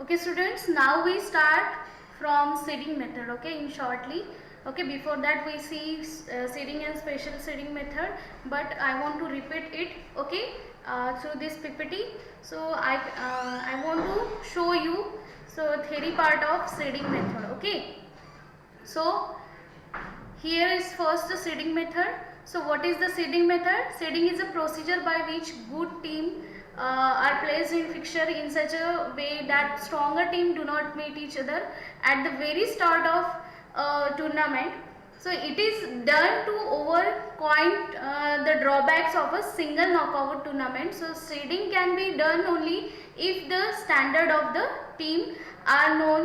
Okay students, now we start from seeding method. Okay, in shortly. Okay, before that we see seeding and special seeding method, but I want to repeat it. Okay, through this PPT. So I want to show you theory part of seeding method. Okay, so here is first the seeding method. So what is the seeding method? Seeding is a procedure by which good team are placed in fixture in such a way that stronger team do not meet each other at the very start of tournament. So it is done to overcome the drawbacks of a single knockout tournament. So seeding can be done only if the standard of the team are known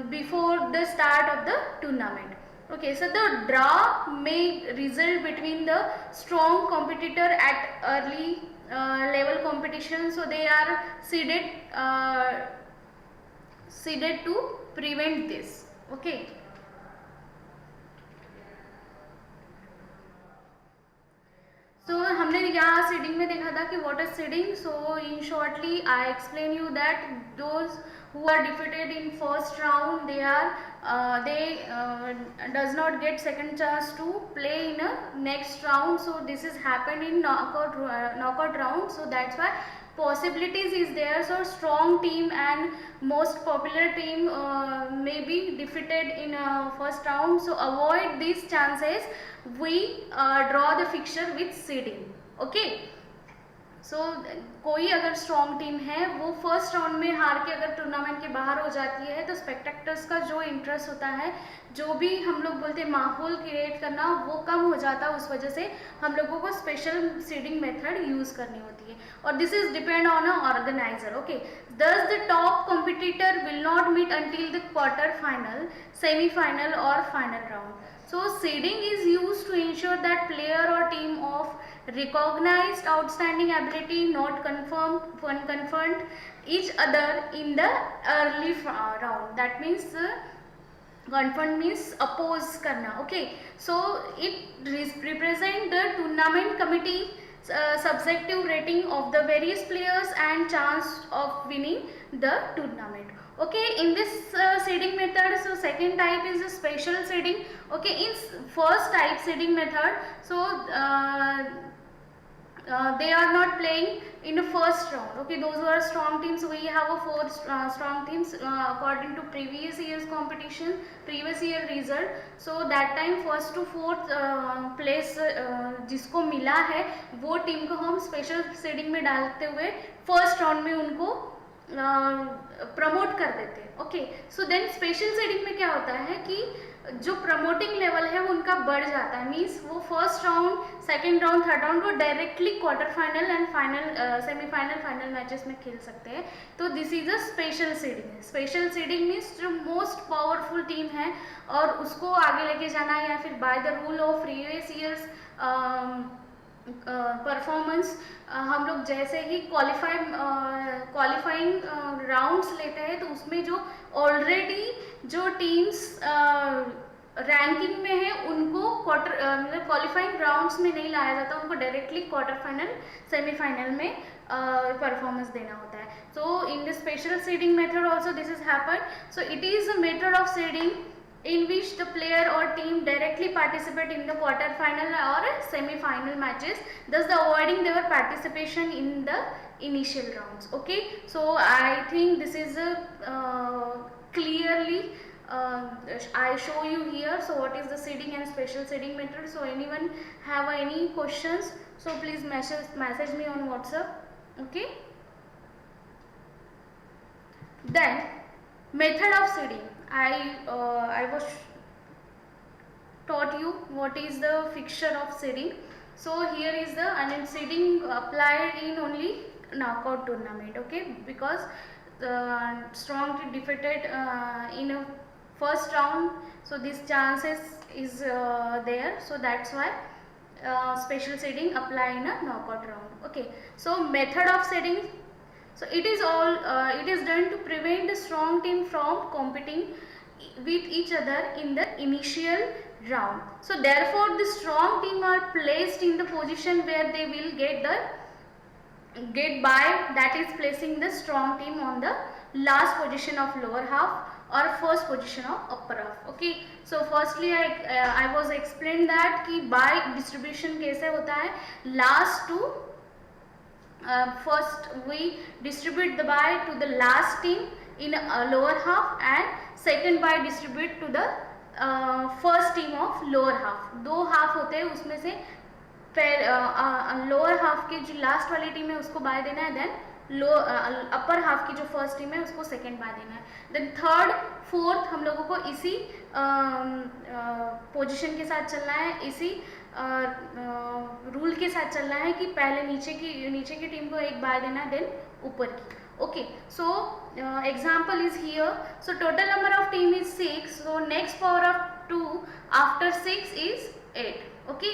before the start of the tournament. Okay, so the draw may result between the strong competitor at early level competition, so they are seeded to prevent this. Okay. So हमने यहाँ seeding में देखा था कि what is seeding. So in shortly I explain you that those who are defeated in first round they does not get second chance to play in a next round. So this is happened in knockout round. So that's why possibilities is there. So strong team and most popular team may be defeated in first round. So avoid these chances. We draw the fixture with seeding. Okay. सो कोई अगर strong team है वो first round में हार के अगर tournament के बाहर हो जाती है तो स्पेक्टेक्टर्स का जो इंटरेस्ट होता है, जो भी हम लोग बोलते हैं माहौल क्रिएट करना, वो कम हो जाता है. उस वजह से हम लोगों को स्पेशल सीडिंग मेथड यूज़ करनी होती है और this is depend on a organizer. Okay, thus the top competitor will not meet until the quarter final, semifinal और final round. So seeding is used to ensure that player or team of recognized outstanding ability not confront each other in the early round. That means confront means oppose karna. Okay, so it represent the tournament committee subjective rating of the various players and chance of winning the tournament. Okay, in this seeding method, so second type is a special seeding. Okay, in first type seeding method, so they are not playing in the first round. Okay, those who are strong teams, we have a four strong teams according to previous year's competition, previous year result. So that time first to fourth place जिसको मिला है वो team को हम special seeding में डालते हुए first round में उनको प्रमोट कर देते हैं. Okay, so then special seeding में क्या होता है कि जो प्रमोटिंग लेवल है वो उनका बढ़ जाता है. मीन्स वो first round, second round, third round वो directly quarter final and final, semifinal, final matches में खेल सकते हैं. तो this is a special seeding. Special seeding means जो मोस्ट पावरफुल टीम है और उसको आगे लेके जाना है, या फिर by the rule of previous years performance हम लोग जैसे ही क्वालिफाइंग राउंड्स लेते हैं तो उसमें जो ऑलरेडी जो टीम्स रैंकिंग में है उनको मतलब क्वालिफाइंग राउंड्स में नहीं लाया जाता, उनको डायरेक्टली क्वार्टर फाइनल, सेमीफाइनल में परफॉर्मेंस देना होता है. So in the special seeding method also this is happen. So it is a method of seeding in which the player or team directly participate in the quarter final or semi-final matches, thus avoiding their participation in the initial rounds. Okay, so I think this is clearly I show you here. So what is the seeding and special seeding method? So anyone have any questions, so please message me on WhatsApp. Okay, then method of seeding. I was taught you what is the fixture of seeding. So here is the seeding applied in only knockout tournament. Okay, because strongly defeated in a first round, so this chances is there. So that's why special seeding apply in a knockout round. Okay, so method of seeding. So it is done to prevent the strong team from competing with each other in the initial round. So therefore the strong team are placed in the position where they will get the get bye, that is placing the strong team on the last position of lower half or first position of upper half. Okay, so firstly I was explained that कि bye distribution कैसे होता है, last to first we distribute the bye to the last team in a lower half and second bye distribute to the first team of lower half. दो half होते हैं, उसमें से lower half की जो लास्ट वाली टीम है उसको बाय देना है, देन अपर हाफ की जो फर्स्ट टीम है उसको सेकंड बाय देना है, देन थर्ड फोर्थ हम लोगों को इसी पोजीशन के साथ चलना है, इसी रूल के साथ चलना है कि पहले नीचे की टीम को एक बाय देना है, देन ऊपर की. Okay, so example is here. So total number of team is 6. So next power of 2 after 6 is 8. Okay,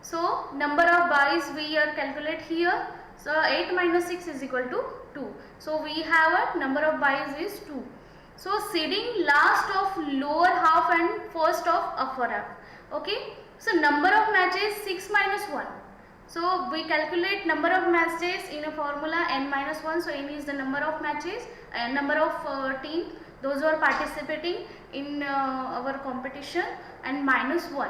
so number of byes we are calculate here. So 8 minus 6 is equal to 2. So we have a number of byes is 2. So seeding last of lower half and first of upper half. Okay, so number of matches 6 minus 1. So we calculate number of matches in a formula n minus 1. So n is the number of matches, number of team those who are participating in our competition, and minus 1.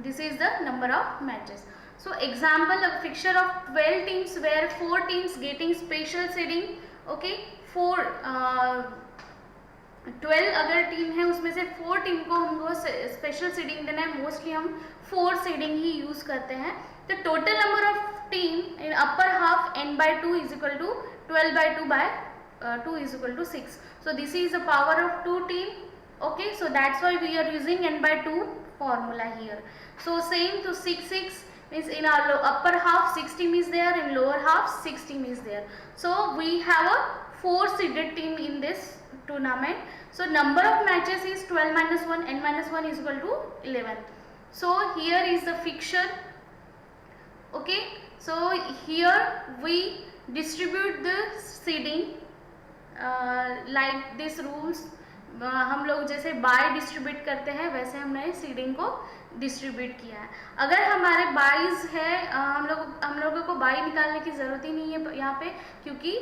This is the number of matches. So example, a fixture of 12 teams where 4 teams getting special seeding. Okay, 12 अगर team है उसमें से 4 team को हमको special seeding देना है, mostly हम 4 seeding ही use करते हैं. The total number of team in upper half n by 2 is equal to 12 by 2 by 2 is equal to 6. So this is the power of 2 team. Okay, so that's why we are using n by 2 formula here. So same to 6 means in our upper half 6 team is there, in lower half 6 team is there. So we have a 4 seeded team in this tournament. So number of matches is 12 minus 1, n minus 1 is equal to 11. So here is the fixture. Okay, so here we distribute the seeding like this rules. हम लोग जैसे bye distribute करते हैं वैसे हमने seeding को distribute किया है. अगर हमारे बाइज है, हम लोगों को बाय निकालने की ज़रूरत ही नहीं है यहाँ पे, क्योंकि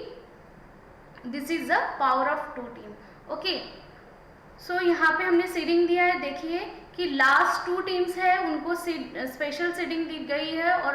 this is the power of 2 team. Okay, so यहाँ पे हमने सीडिंग दिया है. देखिए कि लास्ट 2 टीम्स है उनको स्पेशल सीडिंग दी गई है, और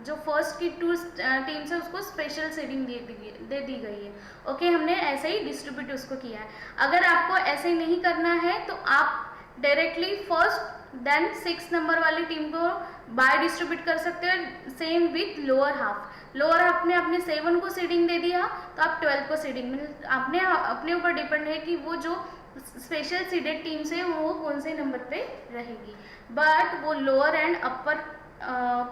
जो फर्स्ट की 2 टीम्स है उसको स्पेशल सीडिंग दे दी गई है. ओके, हमने ऐसे ही डिस्ट्रीब्यूट उसको किया है. अगर आपको ऐसे नहीं करना है तो आप डायरेक्टली फर्स्ट देन 6 नंबर वाली टीम को बाय डिस्ट्रीब्यूट कर सकते हैं. Same with lower half. Lower half ने अपने 7 को सीडिंग दे दिया तो आप 12 को सीडिंग में, आपने अपने ऊपर डिपेंड है कि वो जो स्पेशल सीडेड टीम से वो कौन से नंबर पे रहेगी, बट वो लोअर एंड अपर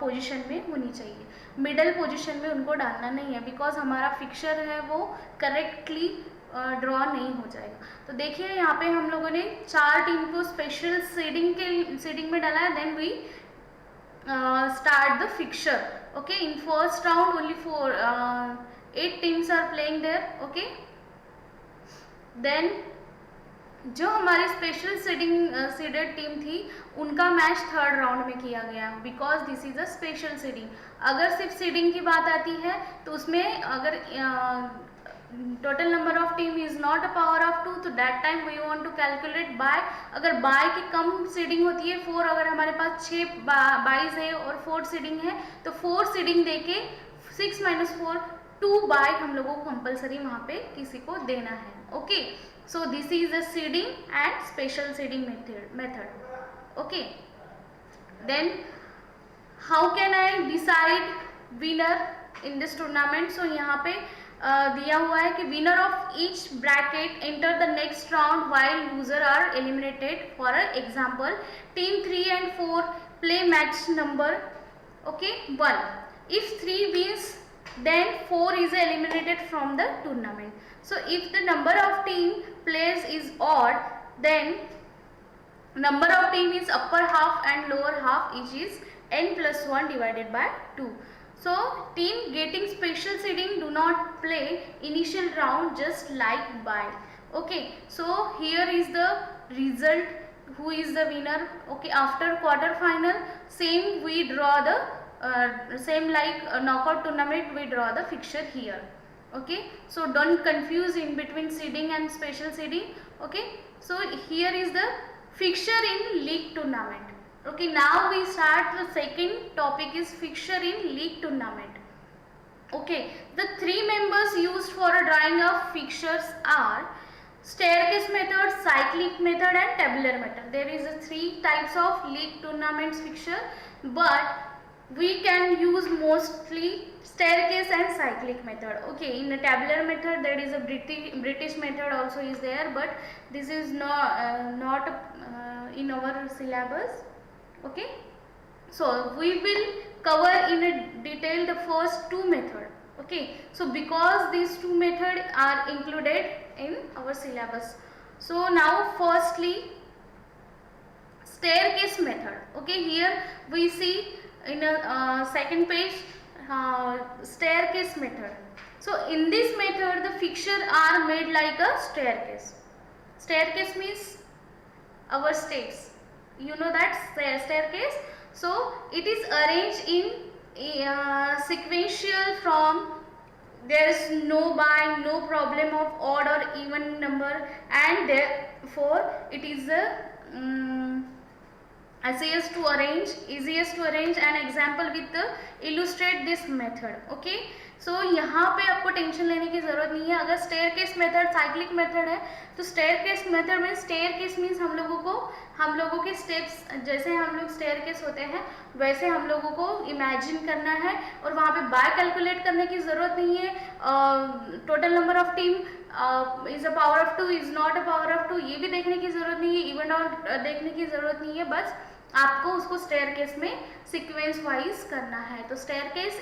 पोजीशन में होनी चाहिए. मिडल पोजीशन में उनको डालना नहीं है, बिकॉज हमारा फिक्सर है वो करेक्टली ड्रॉ नहीं हो जाएगा. तो देखिए यहाँ पे हम लोगों ने 4 टीम को स्पेशल सीडिंग में डाला है. Then we start the fixture. Okay, in first round only 8 teams are playing there. Okay, then जो हमारी स्पेशल सीडेड टीम थी उनका मैच 3rd राउंड में किया गया, because this is a special seeding. अगर सिर्फ सीडिंग की बात आती है तो उसमें अगर total number of team is not a power of 2, तो that time we want to calculate bye. अगर बाय की कम सीडिंग होती है 4, अगर हमारे पास 6 बाइज है और 4 सीडिंग है तो 4 सीडिंग देके 6 माइनस 4 2 बाय हम लोगों को कंपलसरी वहाँ पे किसी को देना है. Okay, so this is a seeding and special seeding method. Okay, then how can I decide winner in this tournament? So यहाँ पे दिया हुआ है कि winner of each bracket enter the next round while loser are eliminated. For example, team 3 and 4 play match number, okay, 1. If 3 wins, then 4 is eliminated from the tournament. So if the number of team plays is odd, then number of team is upper half and lower half, each is n plus 1 divided by 2. So team getting special seeding do not play initial round just like bye. Okay, so here is the result, who is the winner. Okay, after quarter final same we draw the same like a knockout tournament, we draw the fixture here. Okay, so don't confuse in between seeding and special seeding. Okay, so here is the fixture in league tournament. Okay, now we start the second topic is fixture in league tournament. Okay, the three members used for a drawing of fixtures are staircase method, cyclic method and tabular method. There is a three types of league tournaments fixture, but we can use mostly staircase and cyclic method. Okay, in the tabular method there is a British method also is there, but this is not in our syllabus. Okay, so we will cover in a detail the first two method. Okay, so because these two methods are included in our syllabus. So now firstly staircase method. Okay, here we see in a second page staircase method. So in this method the fixture are made like a staircase. Staircase means our steps, you know that staircase. So it is arranged in sequential from, there is no bind, no problem of odd or even number, and therefore it is the easiest to arrange an example with the illustrate this method. Okay, so यहाँ पे आपको tension लेने की ज़रूरत नहीं है. अगर staircase method cyclic method है तो staircase method में staircase means हम लोगों के steps, जैसे हम लोग staircase होते हैं वैसे हम लोगों को imagine करना है, और वहाँ पे by calculate करने की ज़रूरत नहीं है. total number of team is a power of 2 is not a power of 2, ये भी देखने की ज़रूरत नहीं है, even और देखने की ज़रूरत नहीं है, बस आपको उसको स्टेयरकेस में सीक्वेंस वाइज करना है. तो स्टेयरकेस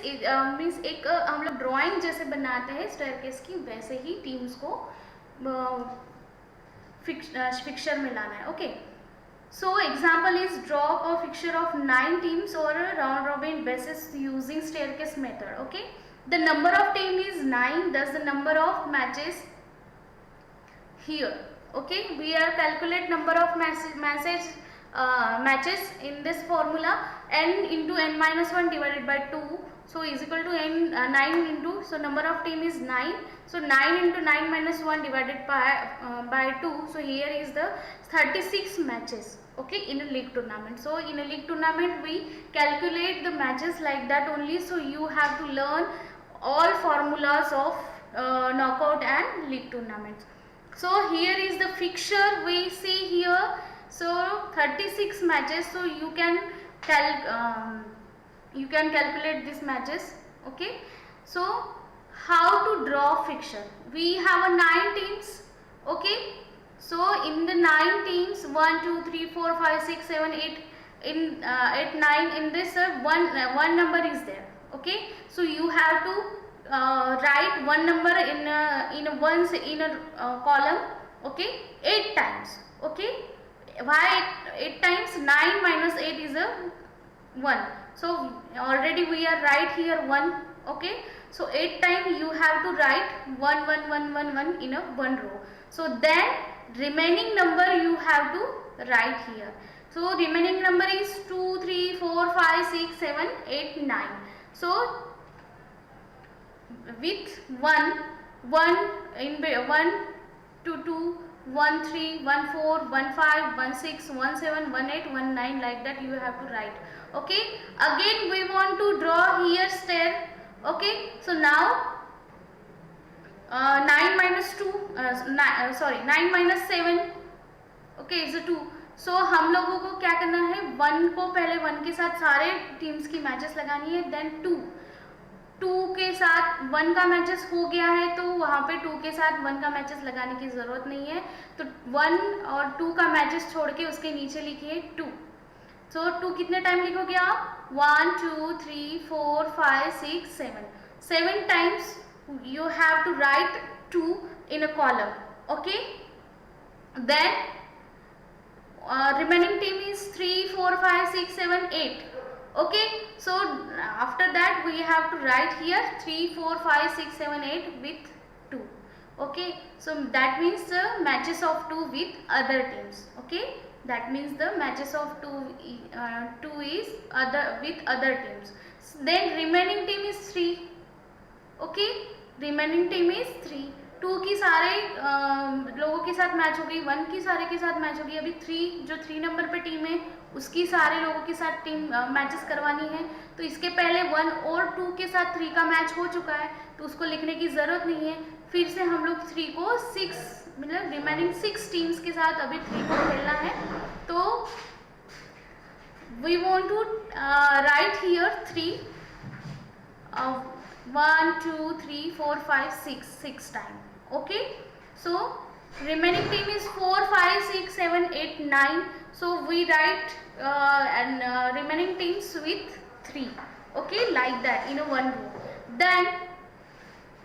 मीन्स एक हम लोग ड्राइंग जैसे बनाते हैं स्टेयरकेस की, वैसे ही टीम्स को फिक्चर में लाना है. Okay, so example is draw a fixture of 9 teams और round robin basis using staircase method. Okay, the number of team is 9, thus the number of matches here. Okay, we are calculate number of matches in this formula, n into n minus 1 divided by 2, so is equal to n 9 into, so number of team is 9, so 9 into 9 minus 1 divided by 2, so here is the 36 matches. Okay, in a league tournament. So in a league tournament we calculate the matches like that only, so you have to learn all formulas of knockout and league tournaments. So here is the fixture we see here. So 36 matches, so you can calculate these matches. Okay, so how to draw fixture? We have a 9 teams. Okay, so in the 9 teams 1 2 3 4 5 6 7 8 in 8 9 in this one number is there. Okay, so you have to write one number in a column. Okay, 8 times. Okay, why 8 times? 9 minus 8 is a 1, so already we are right here 1. Okay, so 8 times you have to write 1 1 1 1 1 in a one row. So then remaining number you have to write here. So remaining number is 2 3 4 5 6 7 8 9. So with 1 in 1 2 2 1 3 1 4 1 5 1 6 1 7 1 8 1 9, like that you have to write. Okay, again we want to draw here stair. Okay, so now 9 minus 2 9 minus 7, okay, is a 2. So हम लोगों को क्या करना है, 1 को पहले 1 के साथ सारे टीम्स की मैचेस लगानी है, देन 2 के साथ 1 का मैचेस हो गया है तो वहाँ पे 2 के साथ 1 का मैचेस लगाने की ज़रूरत नहीं है, तो 1 और 2 का मैचेस छोड़ के उसके नीचे लिखिए 2. सो 2 कितने टाइम लिखोगे आप? 1 2 3 4 5 6 7 times you have to write 2 in a column. Okay, then remaining team is 3 4 5 6 7 8. Okay, so after that we have to write here 3 4 5 6 7 8 with 2. Okay, so that means the matches of 2 with other teams. Okay, that means the matches of 2 is with other teams. then remaining team is 3. Okay, remaining team is 3. 2 की सारे लोगों के साथ match हो गई, 1 की सारे के साथ मैच हो गई. अभी 3 जो 3 नंबर पे टीम है उसकी सारे लोगों के साथ टीम मैचेस करवानी है. तो इसके पहले 1 और 2 के साथ 3 का मैच हो चुका है, तो उसको लिखने की ज़रूरत नहीं है. फिर से हम लोग 3 को 6 मतलब रिमेनिंग 6 टीम्स के साथ अभी 3 को खेलना है. तो we want to write here 3 1 2 3 4 5 6 time. Okay, so remaining team is 4 5 6 7 8 9. So we write and remaining teams with 3. Okay, like that in a one row. Then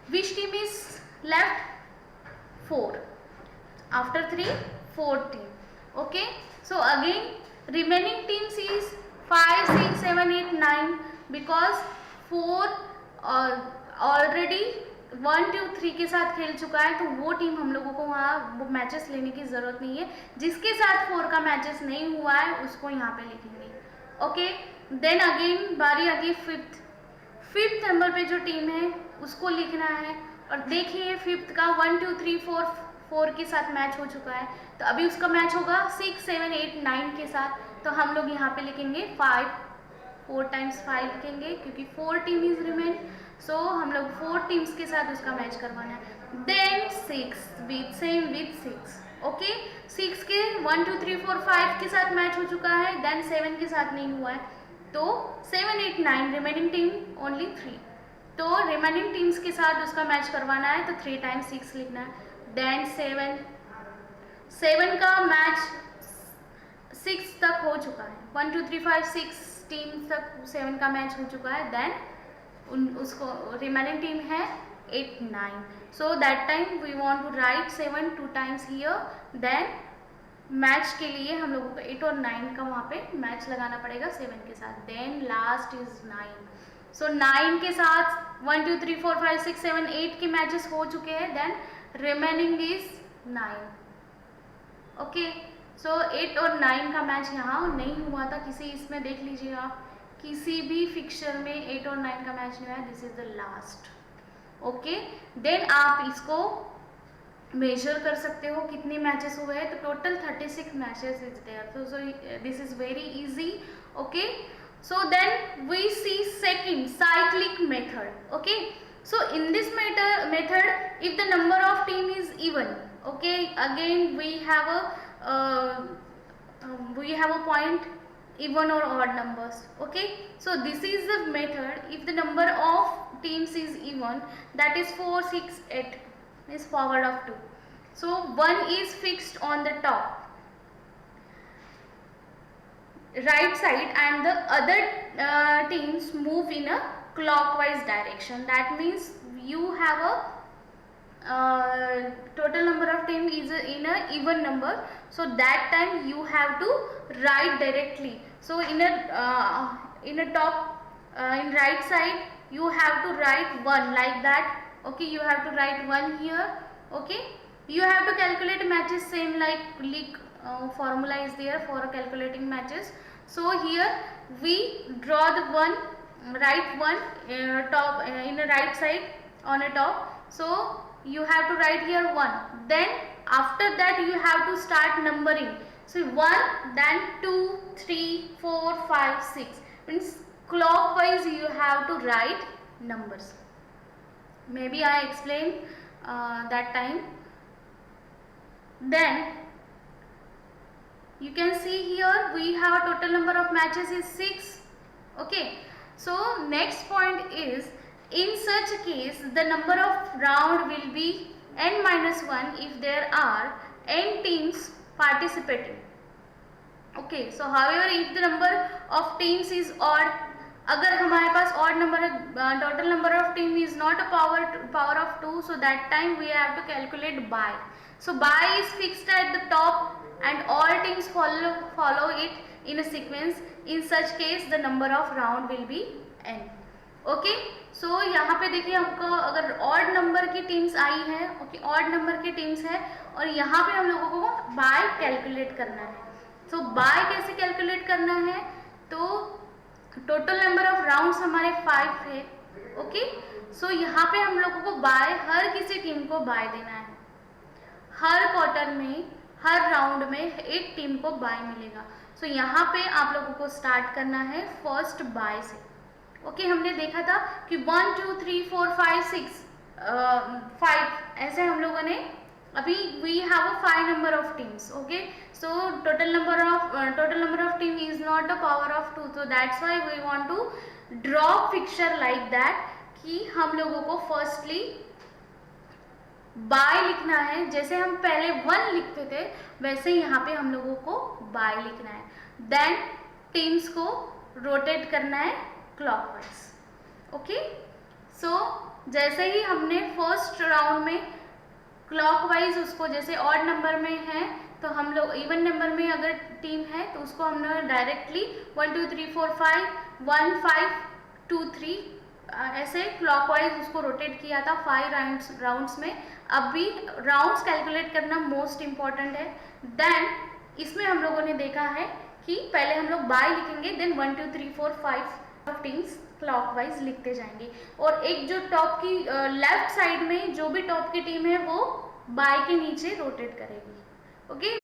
which team is left? 4. After 3, 4 team. Okay, so again remaining teams is 5 6 7 8 9 because 4 already 1 2 3 के साथ खेल चुका है, तो वो team हम लोगों को वहाँ वो मैचेस लेने की ज़रूरत नहीं है. जिसके साथ 4 का मैचेस नहीं हुआ है उसको यहाँ पे लिखेंगे. ओके, देन अगेन बारी आती है 5th नंबर पे जो टीम है उसको लिखना है. और देखिए 5th का 1 2 3 4 के साथ मैच हो चुका है, तो अभी उसका मैच होगा 6 7 8 9 के साथ. तो हम लोग यहाँ पे लिखेंगे 4 times 5 लिखेंगे क्योंकि 4 टीम इज रिमेन. सो हम लोग 4 टीम्स के साथ उसका मैच करवाना है. Then 6 with same with 6. Okay, 6 के 1 2 3 4 5 के साथ मैच हो चुका है, देन 7 के साथ नहीं हुआ है, तो 7 8 9 रिमेनिंग टीम ओनली 3. तो रिमेनिंग टीम्स के साथ उसका मैच करवाना है, तो 3 times 6 लिखना है. देन 7 का मैच 6 तक हो चुका है. 1 2 3 5 6 टीम तक 7 का मैच हो चुका है. देन उसको रिमेनिंग टीम है 8 9. So that time we want to write 7 2 times here. Then match के लिए हम लोगों को 8 और 9 का वहाँ पे मैच लगाना पड़ेगा 7 के साथ. Then last is 9. सो 9 के साथ 1 2 3 4 5 6 7 8 के मैचेस हो चुके हैं. Then remaining is 9. Okay, so 8 और 9 का मैच यहाँ नहीं हुआ था. किसी इसमें देख लीजिए आप, किसी भी फिक्चर में 8 और 9 का मैच नहीं हुआ. This is the last. Okay, then आप इसको मेजर कर सकते हो कितने मैचेस हुए हैं. तो total 36 matches is there. So this is very easy. Okay, so then we see second cyclic method. Okay, so in this method if the number of team is even, okay, again we have a point even or odd numbers. Okay, so this is the method if the number of teams is even, that is 4 6 8 is forward of 2. So 1 is fixed on the top right side and the other teams move in a clockwise direction. That means you have a total number of team is in a even number, so that time you have to write directly. So in a top in right side you have to write 1 like that. Okay, you have to write 1 here. Okay, you have to calculate matches same like league formula is there for calculating matches. So here we draw the 1, write 1 top in a right side on a top. So you have to write here 1. Then after that you have to start numbering. So 1, then 2 3 4 5 6 means clockwise you have to write numbers. Maybe I explained that time. Then you can see here we have a total number of matches is 6. Okay, so next point is in such a case the number of round will be n minus 1 if there are n teams participating. Okay, so however if the number of teams is odd, अगर हमारे पास odd number total number of team is not a power of 2, so that time we have to calculate by. So by is fixed at the top and all teams follow it in a sequence. In such case the number of round will be n. Okay, so यहाँ पे देखिए हमको अगर odd number की teams आई है, okay, odd number की teams है और यहाँ पे हम लोगों को बाय कैलकुलेट करना है. सो बाय कैसे कैलकुलेट करना है, तो टोटल नंबर ऑफ राउंड्स हमारे 5 है। ओके, सो यहाँ पे हम लोगों को बाय, हर किसी टीम को बाय देना है। हर क्वार्टर में, हर राउंड में एक टीम को बाय मिलेगा। सो यहाँ पे आप लोगों को स्टार्ट करना है फर्स्ट बाय से। ओके, हमने देखा था कि 1 2 3 4 5 6 5 ऐसे हम लोगों ने, अभी we have a 5 number of teams. Okay, so total number of team is not a power of 2, so that's why we want to draw picture like that कि हम लोगों को फर्स्टली बाय लिखना है। जैसे हम पहले 1 लिखते थे वैसे यहाँ पे हम लोगों को बाय लिखना है। देन टीम्स को रोटेट करना है क्लॉकवाइज। ओके, सो जैसे ही हमने फर्स्ट राउंड में क्लॉकवाइज उसको, जैसे ऑड नंबर में है तो हम लोग, इवन नंबर में अगर टीम है तो उसको हमने डायरेक्टली 1 2 3 4 5 1 5 2 3 ऐसे क्लॉकवाइज उसको रोटेट किया था 5 राउंड्स में। अब भी राउंड्स कैलकुलेट करना मोस्ट इम्पॉर्टेंट है। देन इसमें हम लोगों ने देखा है कि पहले हम लोग बाय लिखेंगे, देन 1 2 3 4 5 टीम्स क्लॉकवाइज लिखते जाएंगे। और एक जो टॉप की लेफ्ट साइड में जो भी टॉप की टीम है वो बाय के नीचे रोटेट करेगी। ओके,